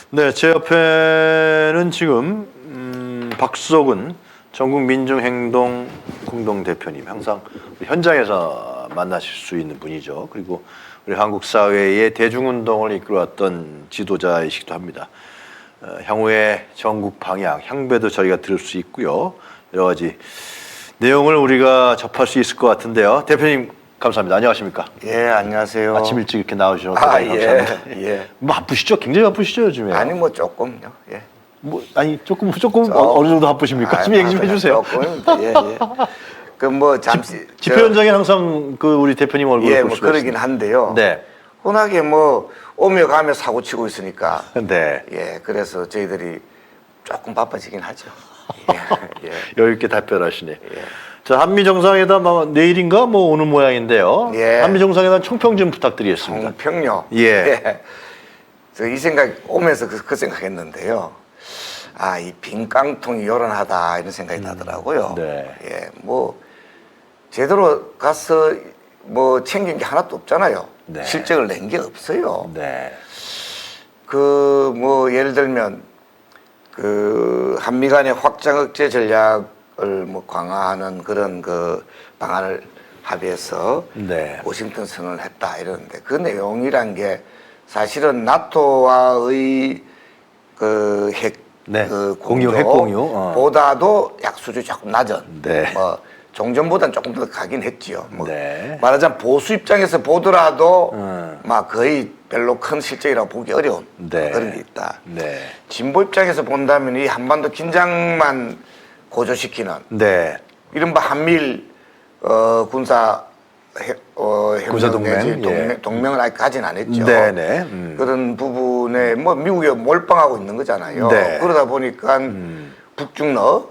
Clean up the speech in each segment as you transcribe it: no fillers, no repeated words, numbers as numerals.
네, 제 옆에는 지금 박석은 전국민중행동 공동대표님, 항상 우리 현장에서 만나실 수 있는 분이죠. 그리고 우리 한국 사회의 대중운동을 이끌어왔던 지도자이시기도 합니다. 향후의 전국 방향, 향배도 저희가 들을 수 있고요. 여러 가지 내용을 우리가 접할 수 있을 것 같은데요. 대표님 감사합니다. 안녕하십니까? 예, 안녕하세요. 아침 일찍 이렇게 나오셔서 대단히 감사합니다. 예. 뭐 바쁘시죠? 굉장히 바쁘시죠 요즘에? 아니 뭐 조금요. 예. 뭐 아니 조금 어느 정도 바쁘십니까? 좀 얘기 좀 해주세요. 조금. 예. 그 뭐 잠시 집회 현장에 항상 그 우리 대표님 얼굴을 예, 볼 뭐 수가 그러긴 있습니다. 한데요. 네. 워낙에 뭐 오며 가며 사고 치고 있으니까. 네. 예, 그래서 저희들이 조금 바빠지긴 하죠. 예. 여유 있게 답변하시네. 예. 자, 한미 정상회담 아마 내일인가 뭐 오는 모양인데요. 예. 한미 정상회담 총평 좀 부탁드리겠습니다. 평요. 예. 저 이 생각 오면서 그 생각했는데요. 아, 이 빈 깡통이 요란하다 이런 생각이 나더라고요. 네. 예, 뭐 제대로 가서 뭐 챙긴 게 하나도 없잖아요. 네. 실적을 낸 게 없어요. 네. 그 뭐 예를 들면 그 한미 간의 확장 억제 전략을 뭐 강화하는 그런 그 방안을 합의해서 네. 워싱턴 선언을 했다 이러는데 그 내용이란 게 사실은 나토와의 그 핵 네. 그 공유, 핵 공유. 보다도 약수준이 조금 낮은 네. 뭐 종전보다는 조금 더 가긴 했지요. 뭐 네. 말하자면 보수 입장에서 보더라도 막 거의 별로 큰 실적이라고 보기 어려운 네. 그런 게 있다. 네. 진보 입장에서 본다면 이 한반도 긴장만 고조시키는 네. 이른바 한미일 군사 군사동맹, 내지 예. 동맹을 아직 가진 않았죠. 네네. 그런 부분에 뭐 미국이 몰빵하고 있는 거잖아요. 네. 그러다 보니까 북중러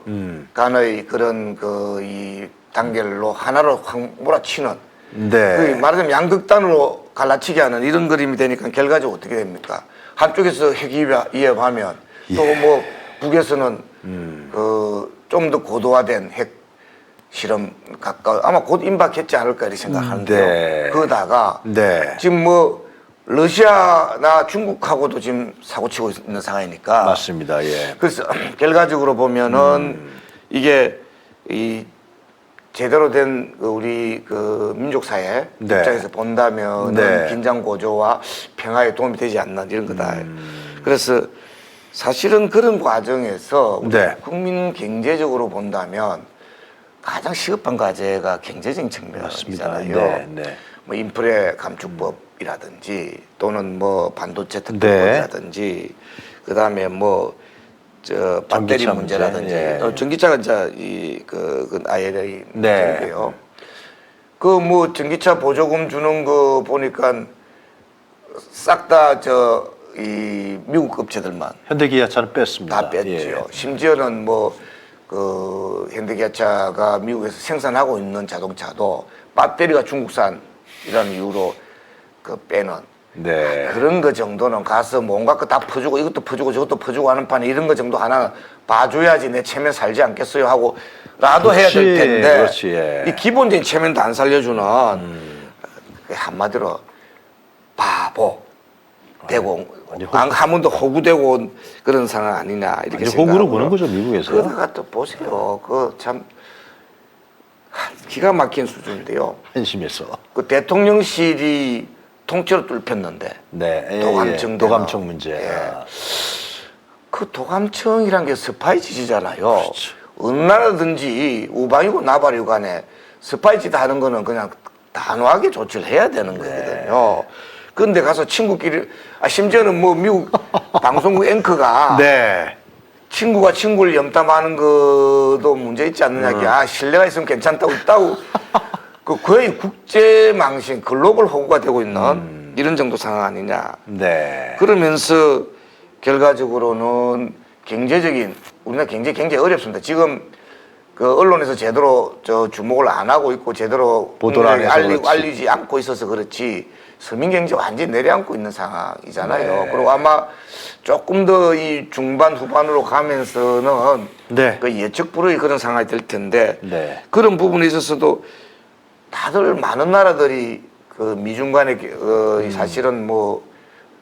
간의 그런 그 이 단결로 하나로 확 몰아치는 네. 그 말하자면 양극단으로 갈라치게 하는 이런 그림이 되니까 결과적으로 어떻게 됩니까? 한쪽에서 핵 위협하면 또 뭐 북에서는 그 좀 더 고도화된 핵 실험 가까워 아마 곧 임박했지 않을까 이렇게 생각하는데요. 네. 그러다가 네. 지금 뭐 러시아나 중국하고도 지금 사고치고 있는 상황이니까 맞습니다. 예. 그래서 결과적으로 보면은 이게 이 제대로 된 그 우리 그 민족 사회 네. 입장에서 본다면은 네. 긴장 고조와 평화에 도움이 되지 않는 이런 거다. 그래서 사실은 그런 과정에서 우리 네. 국민 경제적으로 본다면 가장 시급한 과제가 경제적인 측면이잖아요. 네. 네. 뭐 인프레 감축법이라든지 또는 뭐 반도체 특별법이라든지 그다음에 뭐 저 배터리 전기차 문제라든지 문제, 예. 전기차가 이제 그 IRA 네. 문제인데요. 그 뭐 전기차 보조금 주는 거 보니까 싹 다 저 이 미국 업체들만 현대기아차는 뺐습니다. 다 뺐죠. 예. 심지어는 뭐 그 현대기아차가 미국에서 생산하고 있는 자동차도 배터리가 중국산이라는 이유로 그 빼는 네. 그런 거 정도는 가서 뭔가 거 다 퍼주고 이것도 퍼주고 저것도 퍼주고 하는 판에 이런 거 정도 하나 봐줘야지 내 체면 살지 않겠어요 하고 라도 해야 될 텐데 그렇지, 예. 이 기본적인 체면도 안 살려주는 한마디로 바보 되고 한 번도 호구되고 온 그런 상황 아니냐 이렇게 생각하고 호구로 보는 거죠 미국에서. 그러다가 또 보세요 그 참 기가 막힌 수준인데요. 한심해서. 그 대통령실이 통째로 뚫혔는데 네. 도감청 도감청 문제. 예. 아. 그 도감청이란 게 스파이 짓이잖아요. 그렇죠. 어느 나라든지 우방이고 나발이고 간에 스파이 짓 하는 거는 그냥 단호하게 조치를 해야 되는 거거든요. 그런데 가서 친구끼리 심지어는 뭐 미국 방송국 앵커가 네. 친구가 친구를 염탐하는 것도 문제 있지 않느냐. 신뢰가 있으면 괜찮다고 있다고. 그 거의 국제 망신, 글로벌 호구가 되고 있는 이런 정도 상황 아니냐. 네. 그러면서 결과적으로는 경제적인 우리나라 굉장히 어렵습니다. 지금 그 언론에서 제대로 저 주목을 안 하고 있고 제대로 보도를 안 해서 알리지 않고 있어서 그렇지 서민 경제 완전히 내려앉고 있는 상황이잖아요. 네. 그리고 아마 조금 더 이 중반 후반으로 가면서는 네. 그 예측 불허의 그런 상황이 될 텐데 네. 그런 부분에 있어서도 다들 많은 나라들이 그 미중 간의 사실은 뭐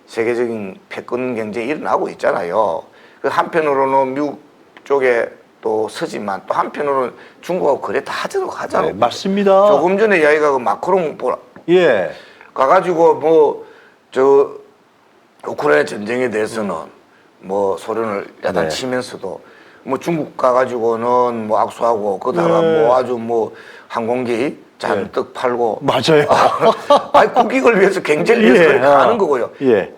세계적인 패권 경쟁이 일어나고 있잖아요. 그 한편으로는 미국 쪽에 또 서지만 또 한편으로는 중국하고 거래 다 하잖아. 네, 맞습니다. 조금 전에 이야기가 그 마크롱 예. 가가지고 뭐 저 우크라이나 전쟁에 대해서는 뭐 소련을 야단 네. 치면서도 뭐 중국 가가지고는 뭐 악수하고 그다가 네. 뭐 아주 뭐 항공기 잔뜩 팔고 맞아요. 아니 국익을 위해서 경제를 위해서 그렇게 하는 거고요. 예.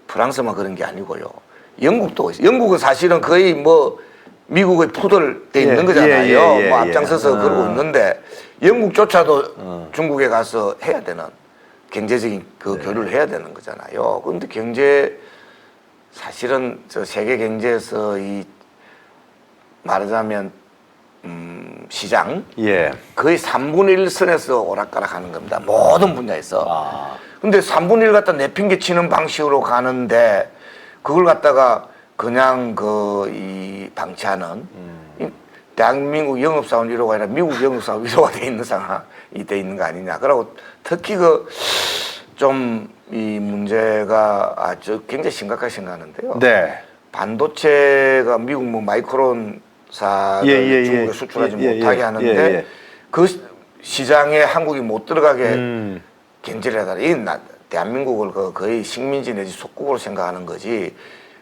프랑스만 그런 게 아니고요. 영국도 영국은 사실은 거의 뭐 미국의 포도돼 있는 예, 거잖아요. 예, 예, 뭐 예. 앞장서서 그러고 있는데 영국조차도 중국에 가서 해야 되는 경제적인 그 교류를 해야 되는 거잖아요. 그런데 경제 사실은 저 세계 경제에서 이 말하자면 시장 예. 거의 3분의 1 선에서 오락가락하는 겁니다. 모든 분야에서. 아. 근데 3분의 1 갖다 내팽개치는 방식으로 가는데 그걸 갖다가 그냥 이 방치하는 이 대한민국 영업사원 1호가 아니라 미국 영업사원 1호가 돼 있는 상황이 돼 있는 거 아니냐. 그러고 특히 좀 이 문제가 아주 굉장히 심각하게 생각하는데요. 네. 반도체가 미국 뭐 마이크론사를 중국에 수출하지 못하게 하는데 그 시장에 한국이 못 들어가게 견제를 하다. 이 대한민국을 거의 식민지 내지 속국으로 생각하는 거지.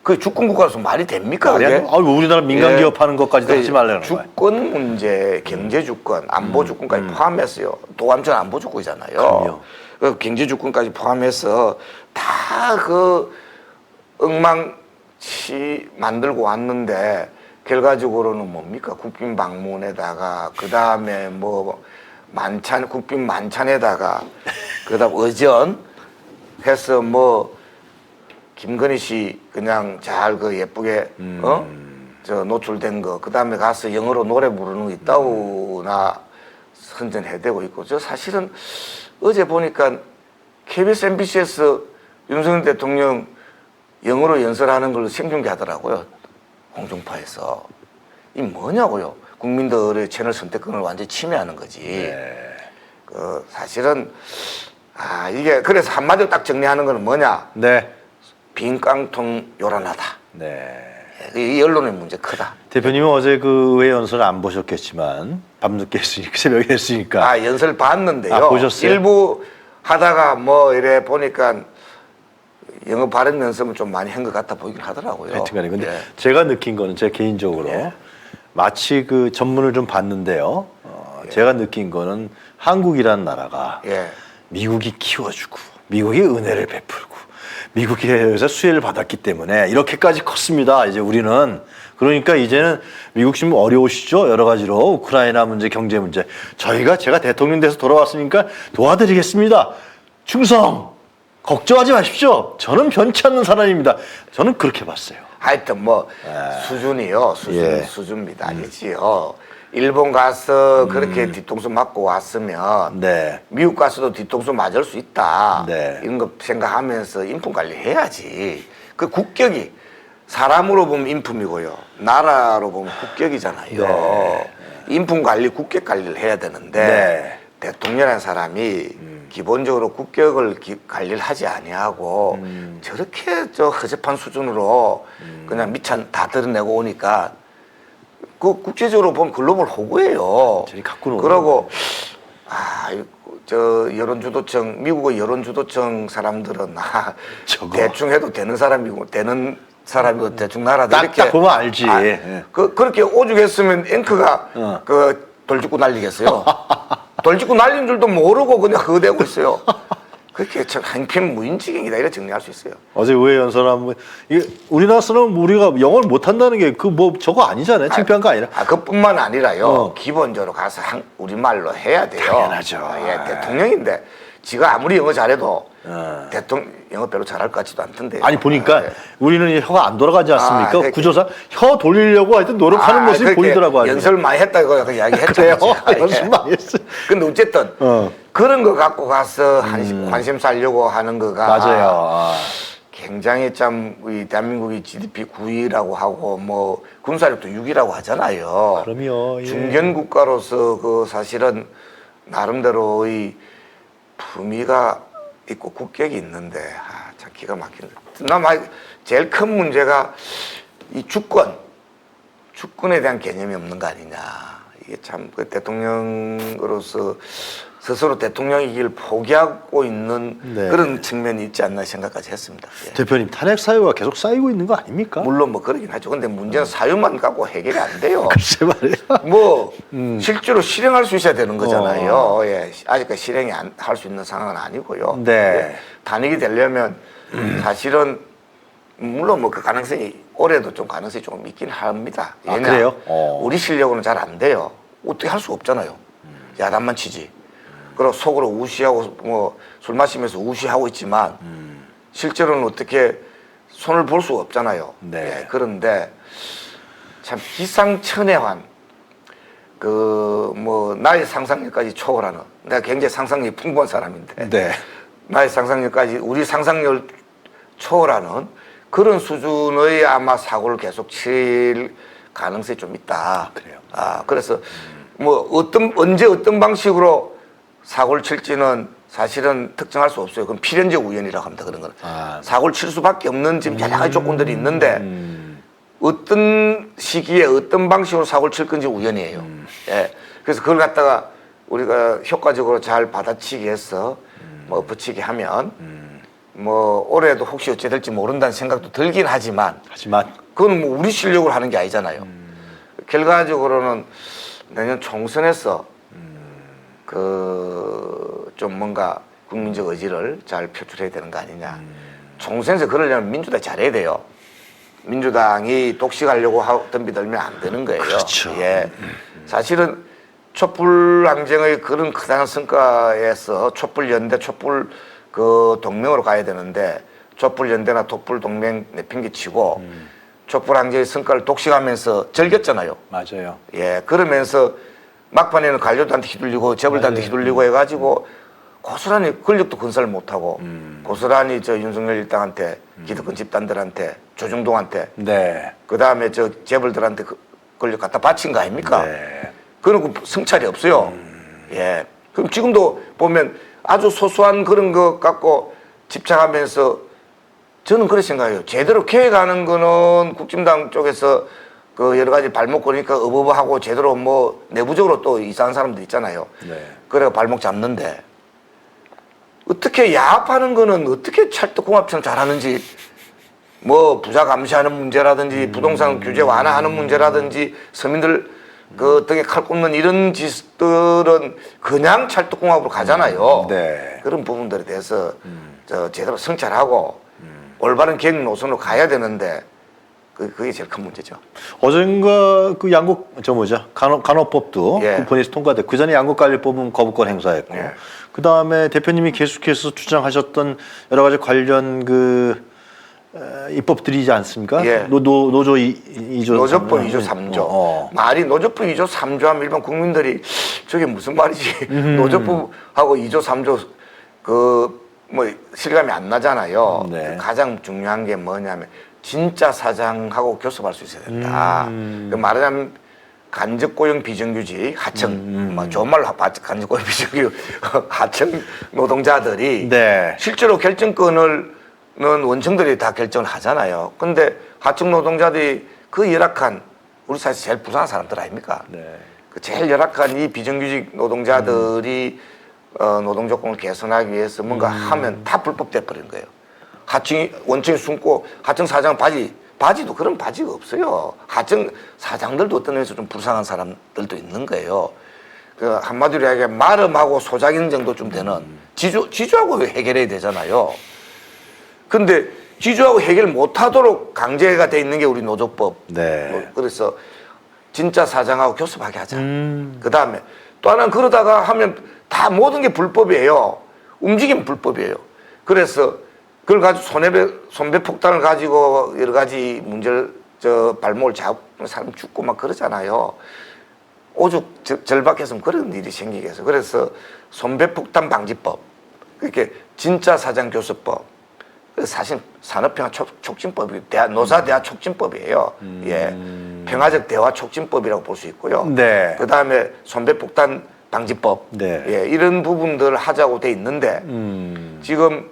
그 주권 국가로서 말이 됩니까? 그게? 우리나라 민간 기업 하는 것까지도 하지 말라는 거예요. 주권 문제, 경제 주권, 안보 주권까지 포함해서요. 도감전 안보 주권이잖아요. 그럼요. 그 경제 주권까지 포함해서 다 그 엉망치 만들고 왔는데 결과적으로는 뭡니까? 국빈 방문에다가 그 다음에 뭐 만찬 국빈 만찬에다가 그다음 의전 해서 뭐 김건희 씨 그냥 잘 그 예쁘게 저 노출된 거 그다음에 가서 영어로 노래 부르는 거 있다고나 선전해대고 있고 저 사실은 어제 보니까 KBS MBC에서 윤석열 대통령 영어로 연설하는 걸 생중계 하더라고요. 공중파에서. 이 뭐냐고요. 국민들의 채널 선택권을 완전히 침해하는 거지. 네. 그 사실은 이게 그래서 한마디로 딱 정리하는 거는 뭐냐. 네. 빈 깡통 요란하다. 네. 이 언론의 문제 크다. 대표님은 어제 그 의회 연설 안 보셨겠지만 밤늦게 했으니까 새벽에 했으니까. 연설 봤는데요. 보셨어요? 일부 하다가 뭐 이래 보니까 영어 발음 연습은 좀 많이 한 것 같아 보이긴 하더라고요. 하여튼간에 근데 예. 제가 느낀 거는 제 개인적으로 예. 마치 그 전문을 좀 봤는데요. 제가 느낀 거는 한국이라는 나라가 예. 미국이 키워주고 미국이 은혜를 베풀고 미국에서 수혜를 받았기 때문에 이렇게까지 컸습니다. 이제 우리는 그러니까 이제는 미국 지금 어려우시죠? 여러 가지로 우크라이나 문제, 경제 문제. 제가 대통령 돼서 돌아왔으니까 도와드리겠습니다. 충성! 걱정하지 마십시오. 저는 변치 않는 사람입니다. 저는 그렇게 봤어요. 하여튼 뭐 수준이요. 예. 수준입니다. 아니지요. 일본 가서 그렇게 뒤통수 맞고 왔으면 네. 미국 가서도 뒤통수 맞을 수 있다. 네. 이런 거 생각하면서 인품 관리 해야지. 그 국격이 사람으로 보면 인품이고요. 나라로 보면 국격이잖아요. 네. 인품 관리, 국격 관리를 해야 되는데 네. 대통령이라는 사람이 기본적으로 국격을 관리를 하지 아니하고 저렇게 허접한 수준으로 그냥 밑찬 다 드러내고 오니까 그 국제적으로 보면 글로벌 호구예요. 저리 갖고 노는 그러고 여론주도청 미국의 여론주도청 사람들은 저거. 대충 해도 되는 사람이고 대충 나라도 딱 이렇게 보면 알지. 예. 그렇게 오죽했으면 앵커가 돌직구 날리겠어요. 돌직구 날린 줄도 모르고 그냥 허대고 있어요. 그렇게 참 행편무인지경이다 이렇게 정리할 수 있어요. 어제 의회 연설하면 이게 우리나라 사람은 우리가 영어를 못한다는 게 그 뭐 저거 아니잖아요. 창피한 거 아니라. 그뿐만 아니라요. 기본적으로 가서 우리말로 해야 돼요. 당연하죠. 대통령인데 지가 아무리 영어 잘해도 대통령 영어 별로 잘할 것 같지도 않던데. 아니 보니까 우리는 혀가 안 돌아가지 않습니까? 그러니까. 구조상 혀 돌리려고 하여튼 노력하는 모습이 보이더라고요. 연설 많이 했다고 약간 이야기했잖아요. 연습 많이 했어요. 근데 어쨌든 그런 거 갖고 가서 관심 살려고 하는 거가 맞아요. 굉장히 참 우리 대한민국이 GDP 9위라고 하고 뭐 군사력도 6위라고 하잖아요. 그럼요. 예. 중견 국가로서 그 사실은 나름대로의 품위가 있고 국격이 있는데 참 기가 막히는 나 제일 큰 문제가 이 주권에 대한 개념이 없는 거 아니냐. 이게 참 그 대통령으로서 스스로 대통령이길 포기하고 있는 네. 그런 측면이 있지 않나 생각까지 했습니다. 예. 대표님 탄핵 사유가 계속 쌓이고 있는 거 아닙니까? 물론 뭐 그러긴 하죠. 근데 문제는 사유만 갖고 해결이 안 돼요. 글쎄 말이야. 뭐 실제로 실행할 수 있어야 되는 거잖아요. 예. 아직까지 실행이 할 수 있는 상황은 아니고요. 네. 예. 단핵이 되려면 사실은 물론 뭐 그 가능성이 올해도 좀 가능성이 조금 있긴 합니다. 아, 그래요? 우리 실력으로는 잘 안 돼요. 어떻게 할 수가 없잖아요. 야단만 치지. 그리고 속으로 우시하고 뭐 술 마시면서 우시하고 있지만 실제로는 어떻게 손을 볼 수가 없잖아요. 네. 예. 그런데 참 기상천외한 그 뭐 나의 상상력까지 초월하는 내가 굉장히 상상력이 풍부한 사람인데 네. 나의 상상력까지 우리 상상력을 초월하는 그런 수준의 아마 사고를 계속 칠 가능성이 좀 있다. 그래요. 그래서 뭐 언제 어떤 방식으로 사고를 칠지는 사실은 특정할 수 없어요. 그건 필연적 우연이라고 합니다. 그런 거는. 사고를 칠 수밖에 없는 지금 여러 가지 조건들이 있는데 어떤 시기에 어떤 방식으로 사고를 칠 건지 우연이에요. 예. 그래서 그걸 갖다가 우리가 효과적으로 잘 받아치기 해서 뭐 붙이게 하면 뭐 올해도 혹시 어찌 될지 모른다는 생각도 들긴 하지만 그건 뭐 우리 실력으로 하는 게 아니잖아요. 결과적으로는 내년 총선에서 그 좀 뭔가 국민적 의지를 잘 표출해야 되는 거 아니냐. 총선에서 그러려면 민주당이 잘해야 돼요. 민주당이 독식하려고 덤비들면 안 되는 거예요. 그렇죠. 예. 사실은 촛불항쟁의 그런 크다는 성과에서 촛불연대, 촛불 그 동맹으로 가야 되는데 촛불연대나 촛불동맹 내팽개치고 촛불항쟁의 성과를 독식하면서 즐겼잖아요. 맞아요. 예, 그러면서 막판에는 관료들한테 휘둘리고 재벌들한테 휘둘리고 해가지고 고스란히 권력도 건설 못하고 고스란히 저 윤석열 일당한테 기득권 집단들한테 조중동한테 네. 그 다음에 저 재벌들한테 권력 갖다 바친 거 아닙니까? 네. 그런 거 성찰이 없어요. 예. 그럼 지금도 보면 아주 소소한 그런 거 갖고 집착하면서 저는 그렇게 생각해요. 제대로 계획하는 거는 국진당 쪽에서 그 여러 가지 발목 걸으니까 어버버하고 제대로 뭐 내부적으로 또 이상한 사람들 있잖아요. 네. 그래 발목 잡는데 어떻게 야합하는 거는 어떻게 찰떡궁합처럼 잘하는지 뭐 부자 감시하는 문제라든지 부동산 규제 완화하는 문제라든지 서민들 그 등에 칼 꼽는 이런 짓들은 그냥 찰떡궁합으로 가잖아요. 네. 그런 부분들에 대해서 저 제대로 성찰하고 올바른 계획 노선으로 가야 되는데 그게 제일 큰 문제죠. 어젠가 그 양국 간호법도 예. 본회의에서 통과됐고 그 전에 양국관리법은 거부권 행사했고 예. 그 다음에 대표님이 계속해서 주장하셨던 여러 가지 관련 그 입법들이지 않습니까? 예. 노조 2조 노조법 2조 3조 말이 노조법 2조 3조 하면 일반 국민들이 저게 무슨 말이지 노조법하고 2조 3조 그 뭐 실감이 안 나잖아요. 네. 가장 중요한 게 뭐냐면 진짜 사장하고 교섭할 수 있어야 된다. 그 말하자면 간접고용 비정규직 하청 뭐 좋은 말로 간접고용 비정규직 하청 노동자들이 네. 실제로 결정권을 원청들이 다 결정을 하잖아요. 근데 하청 노동자들이 그 열악한 우리 사실 제일 불쌍한 사람들 아닙니까? 네. 그 제일 열악한 이 비정규직 노동자들이 노동조건을 개선하기 위해서 뭔가 하면 다 불법돼 버린 거예요. 하청이 원청이 숨고 하청 사장 바지도 그런 바지가 없어요. 하청 사장들도 어떤 면에서 좀 불쌍한 사람들도 있는 거예요. 그 한마디로 이야기하면 마름하고 소작인 정도 좀 되는 지주하고 해결해야 되잖아요. 근데 지주하고 해결 못하도록 강제가 돼 있는 게 우리 노조법. 네. 그래서 진짜 사장하고 교섭하게 하자. 그 다음에 또 하나는 그러다가 하면 다 모든 게 불법이에요. 움직이면 불법이에요. 그래서 그걸 가지고 손배 폭탄을 가지고 여러 가지 문제를 발목을 잡고 사람 죽고 막 그러잖아요. 오죽 절박했으면 그런 일이 생기게 해서 그래서 손배 폭탄 방지법 이렇게 진짜 사장 교섭법 사실 산업평화 촉진법이 노사 대화 촉진법이에요. 예, 평화적 대화 촉진법이라고 볼 수 있고요. 네. 그 다음에 손배폭탄 방지법, 네. 예, 이런 부분들을 하자고 돼 있는데 지금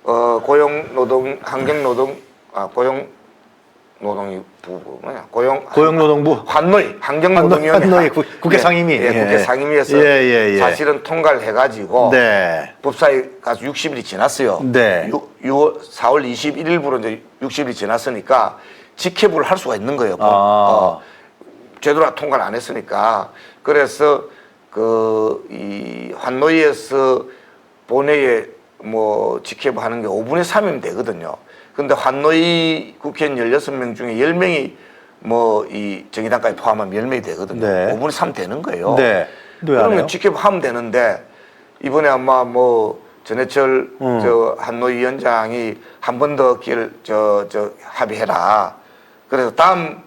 고용노동 환경노동 고용노동이 부부 뭐냐 고용노동부 환노위 환경노동위원회 환노위 국회 상임위 예, 국회 상임위에서 사실은 통과를 해가지고 네. 법사위 가서 60일이 지났어요. 네. 4월 21일부로 이제 60일이 지났으니까 직회부를 할 수가 있는 거예요. 제대로 통과를 안 했으니까. 그래서 이 환노위에서 본회의에 뭐 직회부 하는 게 5분의 3이면 되거든요. 근데 환노위 국회의원 16명 중에 10명이 뭐 이 정의당까지 포함하면 10명이 되거든요. 네. 5분의 3 되는 거예요. 네. 그러면 직회부 하면 되는데 이번에 아마 뭐 전해철 저 한노위 위원장이 한 번 더 기회를 합의해라. 그래서 다음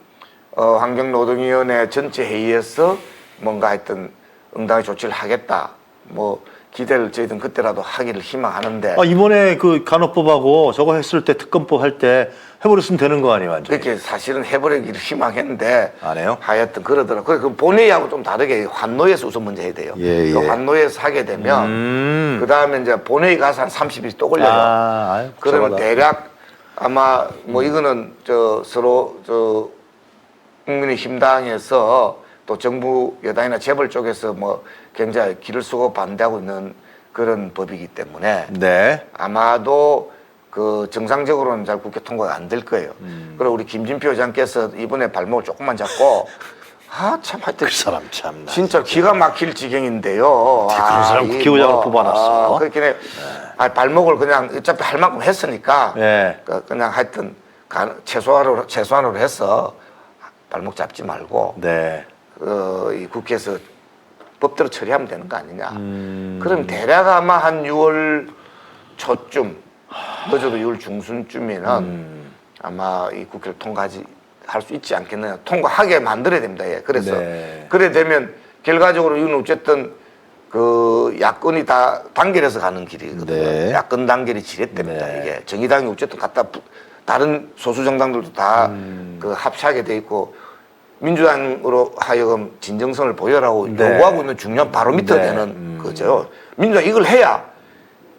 환경노동위원회 전체 회의에서 뭔가 하여튼 응당의 조치를 하겠다. 뭐 기대를 저희들은 그때라도 하기를 희망하는데. 이번에 그 간호법하고 저거 했을 때 특검법 할 때 해버렸으면 되는 거 아니에요, 완전. 그렇게 사실은 해버리기를 희망했는데. 안 해요? 하여튼 그러더라고요. 그래서 그 본회의하고 좀 다르게 환노위에서 우선 먼저 해야 돼요. 예, 그 예. 환노위에서 하게 되면 그 다음에 이제 본회의 가서 한 30일 또 걸려요. 아유, 그러면 복잡하다. 대략 아마 뭐 이거는 서로 국민의힘당에서 또 정부 여당이나 재벌 쪽에서 뭐 굉장히 길을 쓰고 반대하고 있는 그런 법이기 때문에 네. 아마도 정상적으로는 잘 국회 통과가 안 될 거예요. 그리고 우리 김진표 의장께서 이번에 발목을 조금만 잡고 참 하여튼 그 사람 참나. 진짜 기가 막힐 지경인데요. 그런 사람 국회의장으로 뽑아놨어. 그렇게 발목을 그냥 어차피 할 만큼 했으니까 네. 그냥 하여튼 최소한으로 해서 발목 잡지 말고 네. 이 국회에서 법대로 처리하면 되는 거 아니냐. 그럼 대략 아마 한 6월 초쯤 늦어도 6월 중순쯤에는 아마 이 국회를 할 수 있지 않겠느냐. 통과하게 만들어야 됩니다. 예. 그래서 네. 그래 되면 결과적으로 이건 어쨌든 야권이 다 단결해서 가는 길이거든요. 네. 야권 단결이 지렛됩니다. 네. 이게 정의당이 어쨌든 다른 소수 정당들도 다 합치하게 돼 있고 민주당으로 하여금 진정성을 보여라고 네. 요구하고 있는 중요한 바로미터 네. 되는 거죠. 민주당 이걸 해야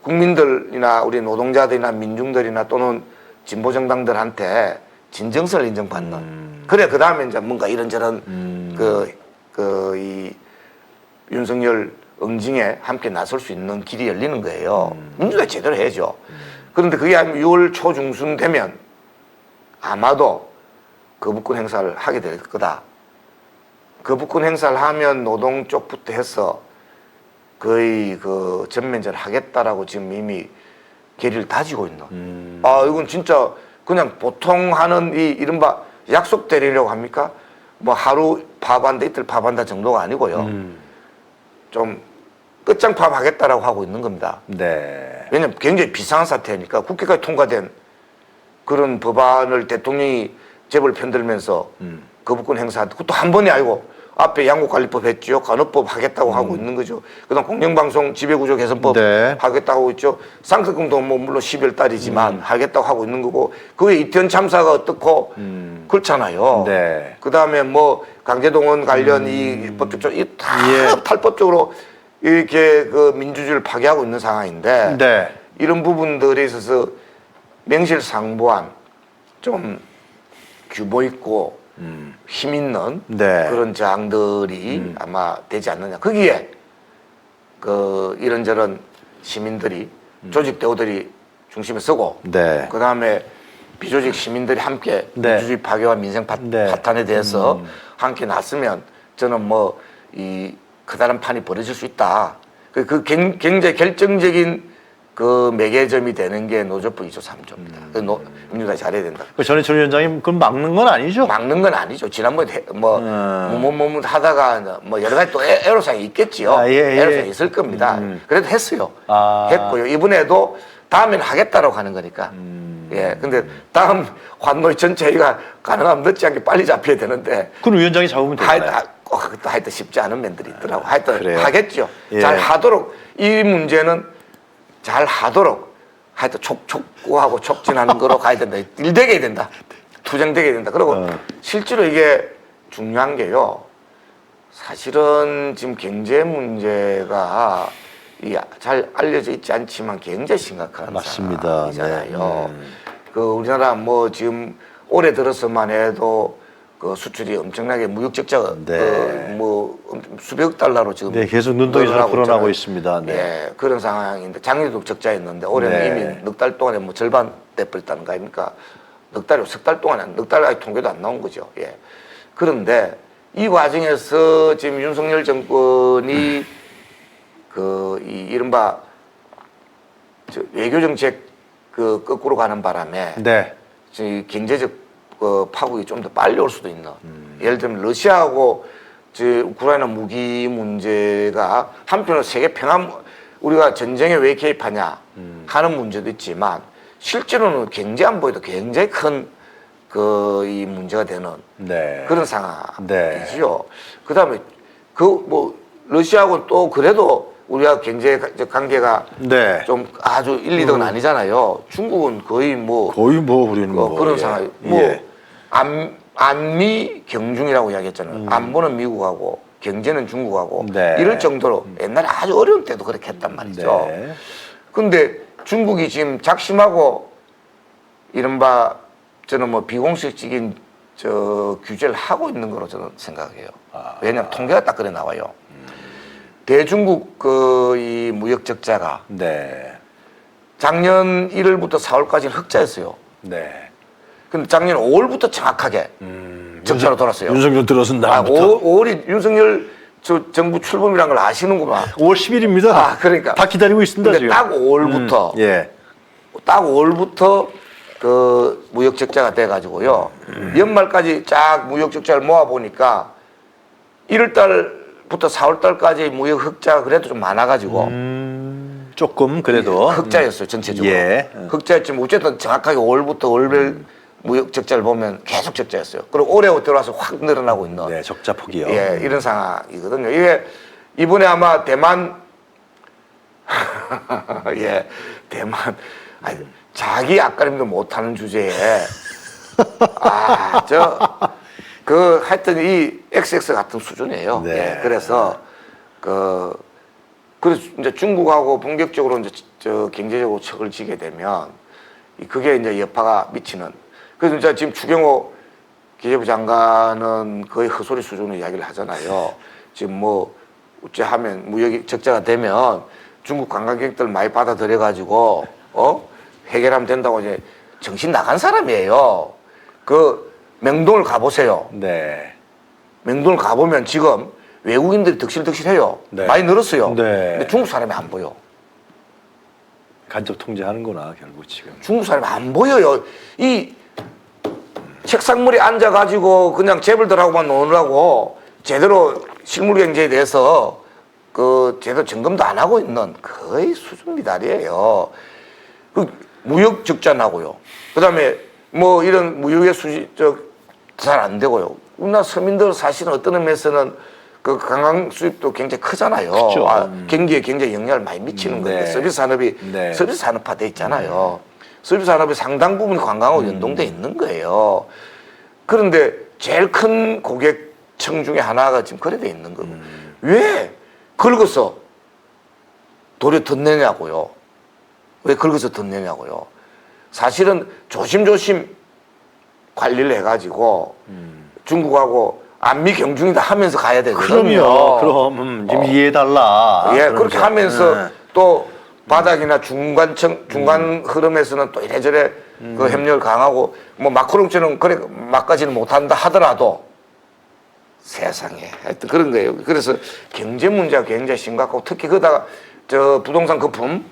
국민들이나 우리 노동자들이나 민중들이나 또는 진보 정당들한테 진정성을 인정받는. 그래 그 다음에 이제 뭔가 이런저런 이 윤석열 응징에 함께 나설 수 있는 길이 열리는 거예요. 민주당이 제대로 해야죠. 그런데 그게 한 6월 초중순 되면 아마도 거부권 행사를 하게 될 거다. 거부권 행사를 하면 노동 쪽부터 해서 거의 전면전을 하겠다라고 지금 이미 계리를 다지고 있는. 이건 진짜 그냥 보통 하는 이 이른바 약속 때리려고 합니까? 뭐 하루 파반다 이틀 파반다 정도가 아니고요. 좀 끝장파업 하겠다라고 하고 있는 겁니다. 네. 왜냐면 굉장히 비상한 사태니까 국회까지 통과된 그런 법안을 대통령이 재벌 편들면서 거부권 행사한테 그것도 한 번이 아니고 앞에 양국관리법 했죠. 간호법 하겠다고 하고 있는 거죠. 그다음 공영방송 지배구조 개선법 네. 하겠다고 하고 있죠. 쌍특검도 뭐 물론 12월 달이지만 하겠다고 하고 있는 거고 그게 이태원 참사가 어떻고 그렇잖아요. 네. 그다음에 뭐 강제동원 관련 이 법적 이다 예. 탈법적으로 이렇게 민주주의를 파괴하고 있는 상황인데 네. 이런 부분들에 있어서 명실상부한 좀 규모 있고 힘 있는 네. 그런 저항들이 아마 되지 않느냐. 거기에 이런저런 시민들이 조직 대우들이 중심에 서고 네. 그 다음에 비조직 시민들이 함께 네. 민주주의 파괴와 민생 네. 파탄에 대해서 함께 나서면 저는 뭐 이 커다란 판이 벌어질 수 있다. 굉장히 결정적인 매개점이 되는 게 노조법 2조 3조입니다. 민주당이 잘해야 된다. 전해철 위원장이 그건 막는 건 아니죠? 막는 건 아니죠. 지난번에 뭐뭐뭐 하다가 뭐 여러 가지 또 애로사항이 있겠지요. 애로사항이 있을 겁니다. 그래도 했어요. 했고요. 이번에도 다음에는 하겠다라고 하는 거니까. 예. 근데 다음 환노위 전체 회의가 가능하면 늦지 않게 빨리 잡혀야 되는데. 그럼 위원장이 잡으면 되잖아요. 그것도 하여튼 쉽지 않은 면들이 있더라고. 하여튼 그래요? 하겠죠. 예. 잘 하도록 이 문제는 잘 하도록 하여튼 촉구하고 촉진하는 거로 가야 된다. 일되게 해야 된다. 투쟁되게 해야 된다. 그리고 실제로 이게 중요한 게요. 사실은 지금 경제 문제가 잘 알려져 있지 않지만 굉장히 심각한 맞습니다. 상황이잖아요. 네. 그 우리나라 뭐 지금 올해 들어서만 해도 그 수출이 엄청나게 무역 적자가 네. 뭐 수백억 달러로 지금 네, 계속 눈덩이처럼 늘어나고 불어나고 있잖아요. 있습니다. 네. 예, 그런 상황인데 작년에도 적자였는데 올해는 네. 이미 넉 달 동안에 뭐 절반 돼버렸다는 거 아닙니까? 석 달 동안에 넉 달 아직 통계도 안 나온 거죠. 예. 그런데 이 과정에서 지금 윤석열 정권이 그 이른바 외교 정책 그 거꾸로 가는 바람에 네. 지금 경제적 파국이 좀 더 빨리 올 수도 있는. 예를 들면 러시아하고 우크라이나 무기 문제가 한편으로 세계 평화 우리가 전쟁에 왜 개입하냐 하는 문제도 있지만 실제로는 경제 안보에도 굉장히 큰 이 문제가 되는 네. 그런 상황이지요. 그다음에 뭐 러시아하고 또 그래도 우리가 경제 관계가 네. 좀 아주 1, 2등은 아니잖아요. 중국은 거의 뭐 거의 뭐 우리는 뭐 그런 예. 상황. 뭐 예. 안미 경중이라고 이야기했잖아요. 안보는 미국하고 경제는 중국하고 네. 이럴 정도로 옛날에 아주 어려운 때도 그렇게 했단 말이죠. 네. 근데 중국이 지금 작심하고 이른바 저는 뭐 비공식적인 규제를 하고 있는 거로 저는 생각해요. 왜냐하면 통계가 딱 그래 나와요. 대중국 이 무역 적자가 네. 작년 1월부터 4월까지는 흑자였어요. 네. 근데 작년 5월부터 정확하게 적자로 돌았어요. 윤석열 들어선 다음부터 5월이 윤석열 정부 출범이라는 걸 아시는구만. 5월 10일입니다. 그러니까. 다 기다리고 있습니다. 근데 지금. 딱 5월부터 예. 딱 5월부터 그 무역 적자가 돼가지고요. 연말까지 쫙 무역 적자를 모아 보니까 1월 달부터 4월 달까지 무역 흑자가 그래도 좀 많아가지고 조금 그래도 흑자였어요 전체적으로. 예. 흑자였지만 어쨌든 정확하게 5월부터 월별 무역 적자를 보면 계속 적자였어요. 그리고 올해 들어와서 확 늘어나고 있는. 네, 적자 폭이요. 예, 이런 상황이거든요. 이게 이번에 아마 대만 예, 대만 아니, 자기 앞가림도 못하는 주제에 하여튼 이 XX 같은 수준이에요. 네. 예, 그래서 그래서 이제 중국하고 본격적으로 이제 경제적으로 척을 지게 되면 그게 이제 여파가 미치는. 그래서 이제 지금 추경호 기재부 장관은 거의 헛소리 수준의 이야기를 하잖아요. 지금 뭐 어찌하면 무역이 적자가 되면 중국 관광객들 많이 받아들여가지고 해결하면 된다고 이제 정신 나간 사람이에요. 그 명동을 가보세요. 네. 명동을 가보면 지금 외국인들이 득실득실해요. 네. 많이 늘었어요. 네. 근데 중국 사람이 안 보여. 간접 통제하는구나 결국 지금. 중국 사람이 안 보여요. 이 책상물에 앉아가지고 그냥 재벌들하고만 노느라고 제대로 실물 경제에 대해서 제대로 점검도 안 하고 있는 거의 수준 미달이에요. 무역 적자 나고요. 그 다음에 뭐 이런 무역의 잘 안 되고요. 우리나라 서민들 사실은 어떤 의미에서는 그 관광 수입도 굉장히 크잖아요. 그렇죠. 경기에 굉장히 영향을 많이 미치는 건데 네. 서비스 산업이 네. 서비스 산업화돼 있잖아요. 서비스 산업의 상당 부분이 관광하고 연동돼 있는 거예요. 그런데 제일 큰 고객층 중에 하나가 지금 거래돼 있는 거고 왜 긁어서 도리어 덧내냐고요. 왜 긁어서 덧내냐고요. 사실은 조심조심 관리를 해가지고 중국하고 안미 경중이다 하면서 가야 되거든요. 그럼요. 그럼 좀 이해해달라. 예, 그렇게 그러면서. 하면서 또 바닥이나 중간 흐름에서는 또 이래저래 그 협력을 강하고 뭐 마크롱처럼 그래 막까지는 못한다 하더라도 세상에 하여튼 그런 거예요. 그래서 경제 문제가 굉장히 심각하고 특히 그러다가 부동산 거품